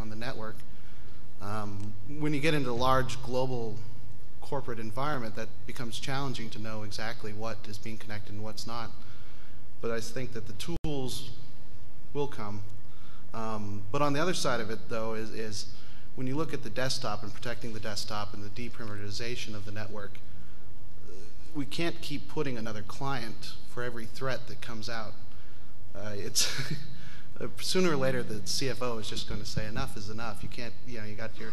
on the network. When you get into a large global corporate environment, that becomes challenging to know exactly what is being connected and what's not. But I think that the tools will come. But on the other side of it, though, is when you look at the desktop and protecting the desktop and the deperimeterization of the network, we can't keep putting another client for every threat that comes out. It's sooner or later the CFO is just going to say enough is enough. You can't, you got your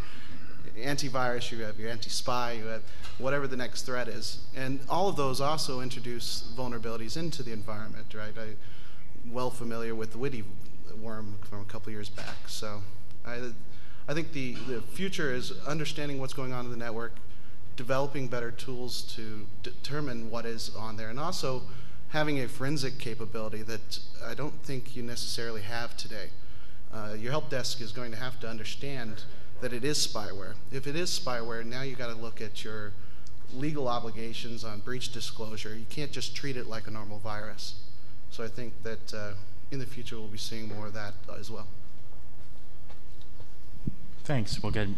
antivirus, you have your anti-spy, you have whatever the next threat is. And all of those also introduce vulnerabilities into the environment, right? I'm well familiar with the witty worm from a couple years back. So I think the future is understanding what's going on in the network, developing better tools to determine what is on there, and also having a forensic capability that I don't think you necessarily have today. Your help desk is going to have to understand that it is spyware. If it is spyware, now you got to look at your legal obligations on breach disclosure. You can't just treat it like a normal virus. So I think that in the future we'll be seeing more of that as well. Thanks. We'll get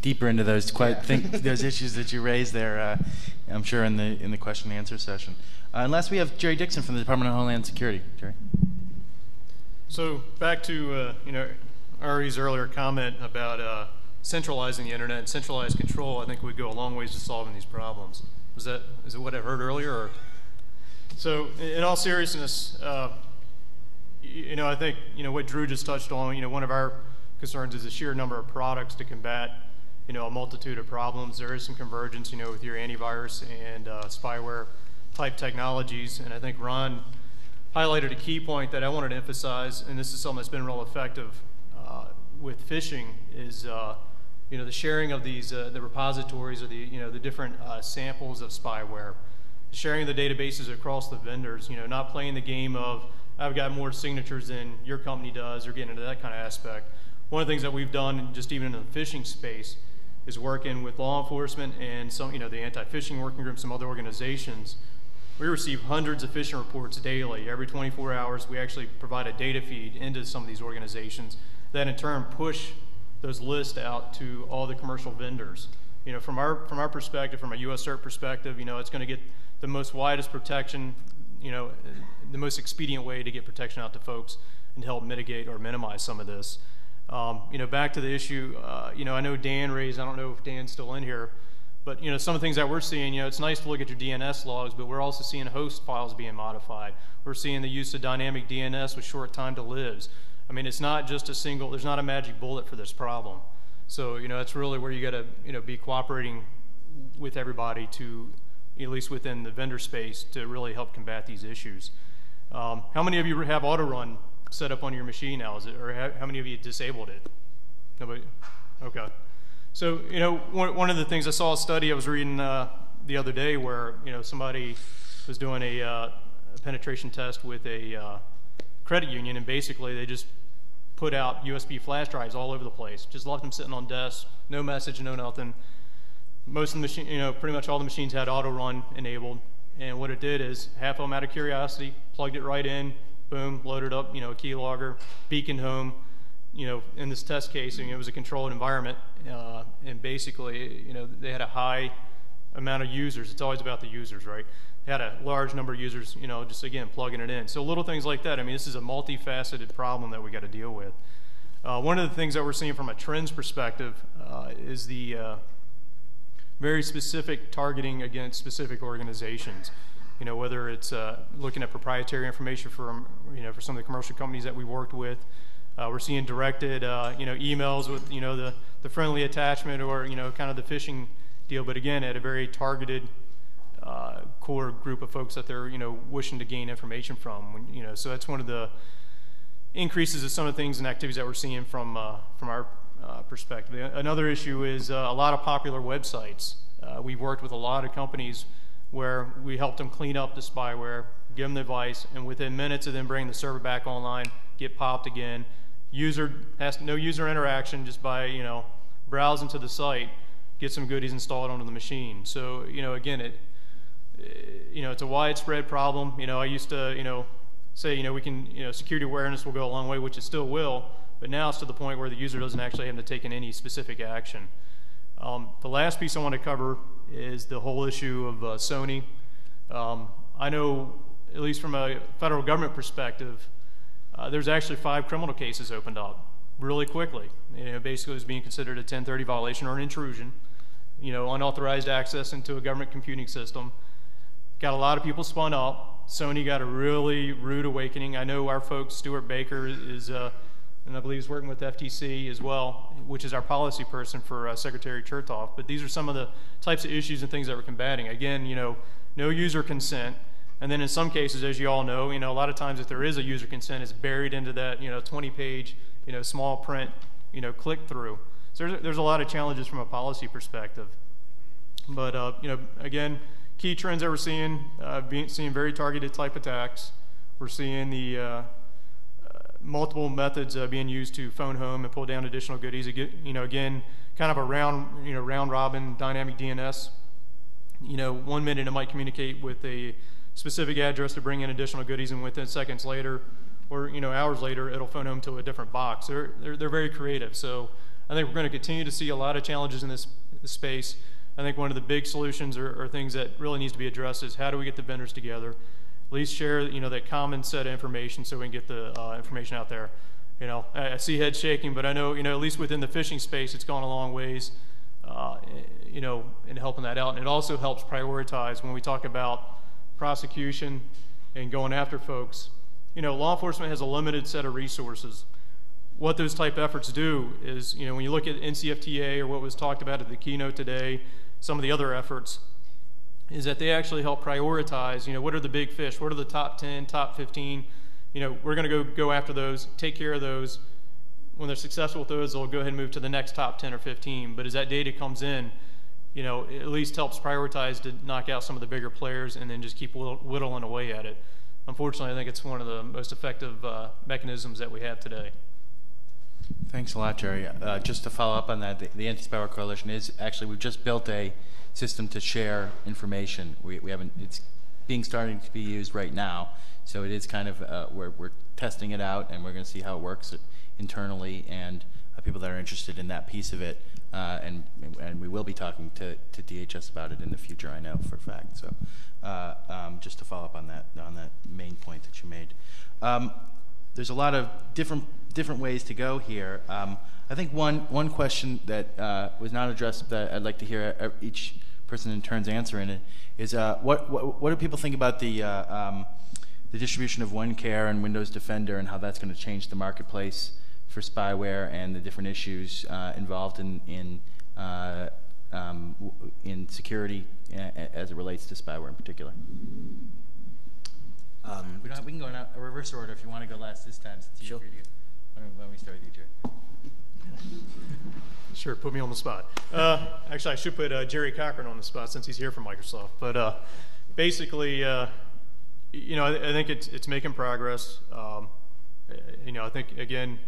deeper into those those issues that you raised there. I'm sure in the question and answer session. And last we have Jerry Dixon from the Department of Homeland Security. Jerry. So back to Ari's earlier comment about centralizing the internet and centralized control. I think would go a long ways to solving these problems. Is it what I heard earlier? Or? So in all seriousness, I think what Drew just touched on. One of our concerns is the sheer number of products to combat, a multitude of problems. There is some convergence, with your antivirus and spyware type technologies, and I think Ron highlighted a key point that I wanted to emphasize, and this is something that's been real effective with phishing, is the sharing of these the repositories or the different samples of spyware, sharing the databases across the vendors. Not playing the game of I've got more signatures than your company does, or getting into that kind of aspect. One of the things that we've done, just even in the phishing space, is working with law enforcement and some, the anti-phishing working group, some other organizations. We receive hundreds of phishing reports daily. Every 24 hours, we actually provide a data feed into some of these organizations that in turn push those lists out to all the commercial vendors. From our perspective, from a U.S. CERT perspective, it's going to get the most widest protection, the most expedient way to get protection out to folks and help mitigate or minimize some of this. Back to the issue, I know Dan raised, I don't know if Dan's still in here, but some of the things that we're seeing, it's nice to look at your DNS logs, but we're also seeing host files being modified. We're seeing the use of dynamic DNS with short time to lives. I mean, it's not just a single, there's not a magic bullet for this problem. So, it's really where you got to, be cooperating with everybody to, at least within the vendor space, to really help combat these issues. How many of you have auto run set up on your machine now? Or how many of you disabled it? Nobody? Okay. So, one of the things, I saw a study I was reading the other day where, somebody was doing a penetration test with a credit union, and basically they just put out USB flash drives all over the place, just left them sitting on desks, no message, no nothing. Most of the machine, pretty much all the machines had auto run enabled, and what it did is, half of them out of curiosity, plugged it right in, boom, loaded up, a keylogger, beaconed home. In this test case, it was a controlled environment, and basically, they had a high amount of users. It's always about the users, right? They had a large number of users, just again, plugging it in. So little things like that. I mean, this is a multifaceted problem that we got to deal with. One of the things that we're seeing from a trends perspective is the very specific targeting against specific organizations. Whether it's looking at proprietary information from, for some of the commercial companies that we worked with. We're seeing directed, emails with, the friendly attachment or, kind of the phishing deal, but again, at a very targeted core group of folks that they're, wishing to gain information from. So that's one of the increases of some of the things and activities that we're seeing from our perspective. Another issue is a lot of popular websites. We've worked with a lot of companies where we helped them clean up the spyware, give them the advice, and within minutes of them bringing the server back online, get popped again. User has no user interaction, just by browsing to the site, get some goodies installed onto the machine. So again, it's a widespread problem. I used to say we can security awareness will go a long way, which it still will, but now it's to the point where the user doesn't actually have to take any specific action. The last piece I want to cover is the whole issue of Sony. I know, at least from a federal government perspective, there's actually 5 criminal cases opened up really quickly. Basically it was being considered a 1030 violation or an intrusion, unauthorized access into a government computing system. Got a lot of people spun up. Sony got a really rude awakening. I know our folks, Stuart Baker is, and I believe he's working with FTC as well, which is our policy person for Secretary Chertoff. But these are some of the types of issues and things that we're combating. Again, no user consent. And then in some cases, as you all know, a lot of times if there is a user consent, it's buried into that 20-page, small print, click-through. So there's a lot of challenges from a policy perspective. But again, key trends that we're seeing, seeing very targeted type attacks. We're seeing the multiple methods being used to phone home and pull down additional goodies. Again, kind of a round robin dynamic DNS. 1 minute it might communicate with a specific address to bring in additional goodies, and within seconds later, or hours later, it'll phone home to a different box. They're very creative. So I think we're going to continue to see a lot of challenges in this space. I think one of the big solutions or things that really needs to be addressed is how do we get the vendors together, at least share that common set of information so we can get the information out there. I see heads shaking, but I know at least within the phishing space, it's gone a long ways. In helping that out, and it also helps prioritize when we talk about prosecution and going after folks. Law enforcement has a limited set of resources. What those type efforts do is, when you look at NCFTA or what was talked about at the keynote today, some of the other efforts, is that they actually help prioritize, what are the big fish, what are the top 10, top 15, we're going to go after those, take care of those. When they're successful with those, they'll go ahead and move to the next top 10 or 15. But as that data comes in, it at least helps prioritize to knock out some of the bigger players and then just keep whittling away at it. Unfortunately, I think it's one of the most effective mechanisms that we have today. Thanks a lot, Jerry. Just to follow up on that, the Anti-Spyware Coalition is actually, we've just built a system to share information. We haven't, it's starting to be used right now. So it is kind of, we're testing it out, and we're going to see how it works internally, and people that are interested in that piece of it, and we will be talking to DHS about it in the future, I know for a fact. So just to follow up on that main point that you made. There's a lot of different ways to go here. I think one question that was not addressed that I'd like to hear each person in turn's answer in it is what do people think about the distribution of OneCare and Windows Defender and how that's going to change the marketplace for spyware and the different issues involved in security as it relates to spyware in particular? We can go in a reverse order if you want to go last this time. Sure. Why don't we start with you, Jerry? Sure, put me on the spot. Actually, I should put Jerry Cochran on the spot since he's here from Microsoft. But basically, I think it's making progress. I think, again,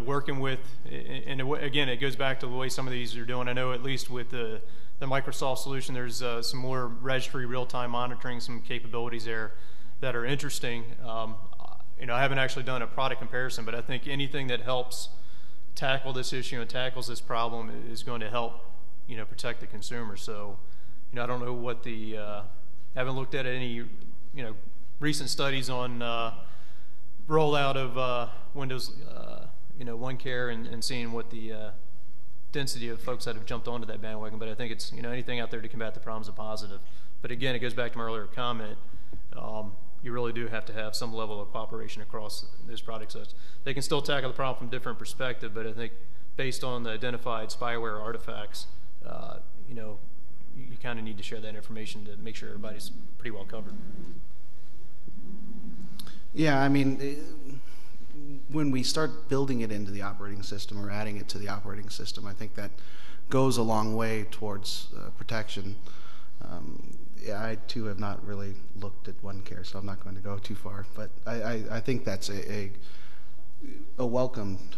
working with, and again, it goes back to the way some of these are doing. I know at least with the Microsoft solution, there's some more registry real-time monitoring, some capabilities there that are interesting. I haven't actually done a product comparison, but I think anything that helps tackle this issue and tackles this problem is going to help, protect the consumer. So, I don't know what haven't looked at any, recent studies on rollout of Windows, OneCare and seeing what the density of folks that have jumped onto that bandwagon. But I think it's, anything out there to combat the problem is a positive. But again, it goes back to my earlier comment. You really do have to have some level of cooperation across those product sets. They can still tackle the problem from a different perspective, but I think based on the identified spyware artifacts, you kind of need to share that information to make sure everybody's pretty well covered. Yeah, I mean, when we start building it into the operating system or adding it to the operating system, I think that goes a long way towards protection. Yeah, I too have not really looked at OneCare, so I'm not going to go too far. But I think that's a welcomed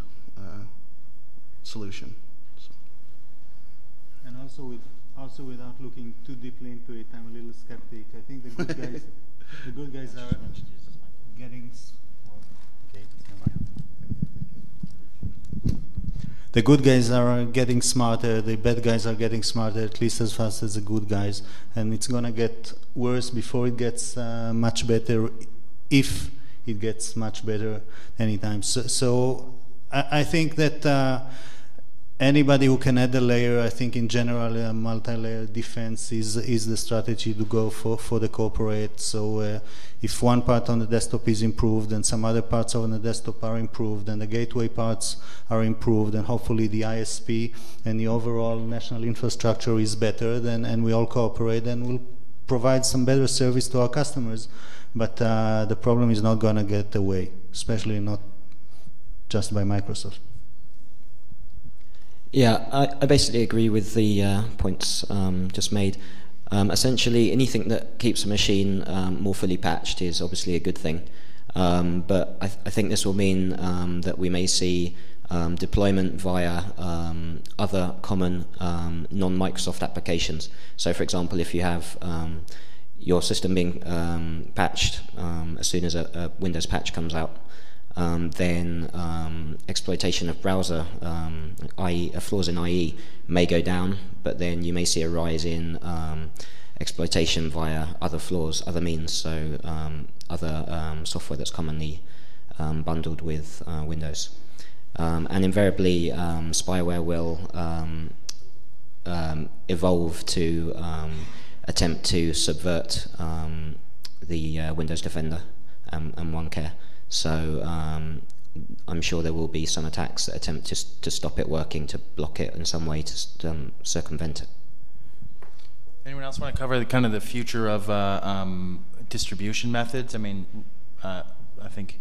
solution. So. And also without looking too deeply into it, I'm a little skeptic. I think the good guys are getting. The good guys are getting smarter, the bad guys are getting smarter at least as fast as the good guys, and it's gonna get worse before it gets much better, if it gets much better anytime. So I think that anybody who can add a layer, I think in general a multi-layer defense is the strategy to go for the corporate. So if one part on the desktop is improved and some other parts on the desktop are improved and the gateway parts are improved and hopefully the ISP and the overall national infrastructure is better, then and we all cooperate, then we'll provide some better service to our customers. But the problem is not going to get away, especially not just by Microsoft. Yeah, I basically agree with the points just made. Essentially, anything that keeps a machine more fully patched is obviously a good thing. But I think this will mean that we may see deployment via other common non-Microsoft applications. So, for example, if you have your system being patched as soon as a Windows patch comes out, then exploitation of browser, i.e. flaws in IE, may go down, but then you may see a rise in exploitation via other flaws, other means, so other software that's commonly bundled with Windows. And invariably, spyware will evolve to attempt to subvert the Windows Defender and OneCare. So I'm sure there will be some attacks that attempt to stop it working, to block it in some way, to circumvent it. Anyone else want to cover kind of the future of distribution methods? I mean, I think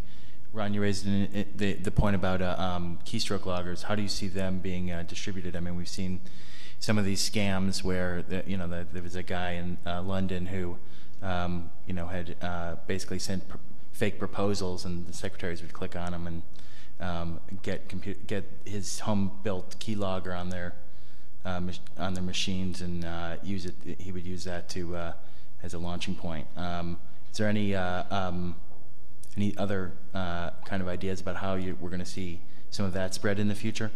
Ron, you raised the point about keystroke loggers. How do you see them being distributed? I mean, we've seen some of these scams where there was a guy in London who had basically sent fake proposals, and the secretaries would click on them and get his home-built keylogger on their machines and use it. He would use that to as a launching point. Is there any other kind of ideas about how we're going to see some of that spread in the future?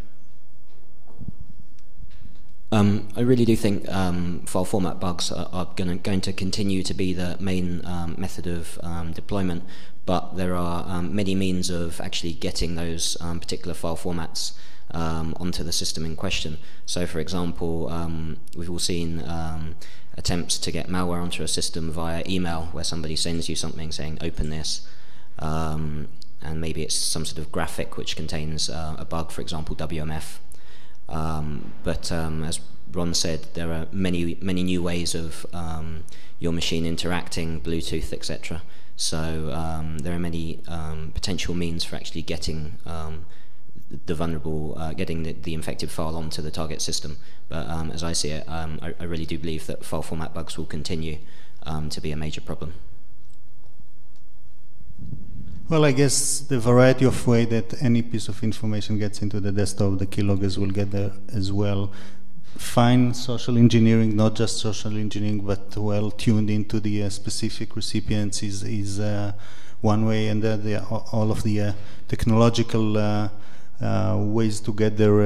I really think file format bugs are going to continue to be the main method of deployment, but there are many means of actually getting those particular file formats onto the system in question. So, for example, we've all seen attempts to get malware onto a system via email, where somebody sends you something saying, open this, and maybe it's some sort of graphic which contains a bug, for example, WMF. But as Ron said, there are many new ways of your machine interacting, Bluetooth, etc. So there are many potential means for actually getting the vulnerable, getting the infected file onto the target system. But as I see it, I really do believe that file format bugs will continue to be a major problem. Well, I guess the variety of way that any piece of information gets into the desktop, the keyloggers will get there as well. Fine social engineering, not just social engineering, but well tuned into the specific recipients is one way, and all of the technological ways to get there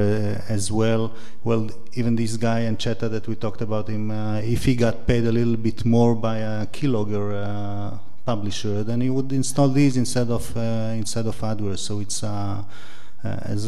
as well. Well, even this guy Ancheta that we talked about him, if he got paid a little bit more by a keylogger publisher, then he would install these instead of AdWords. So it's as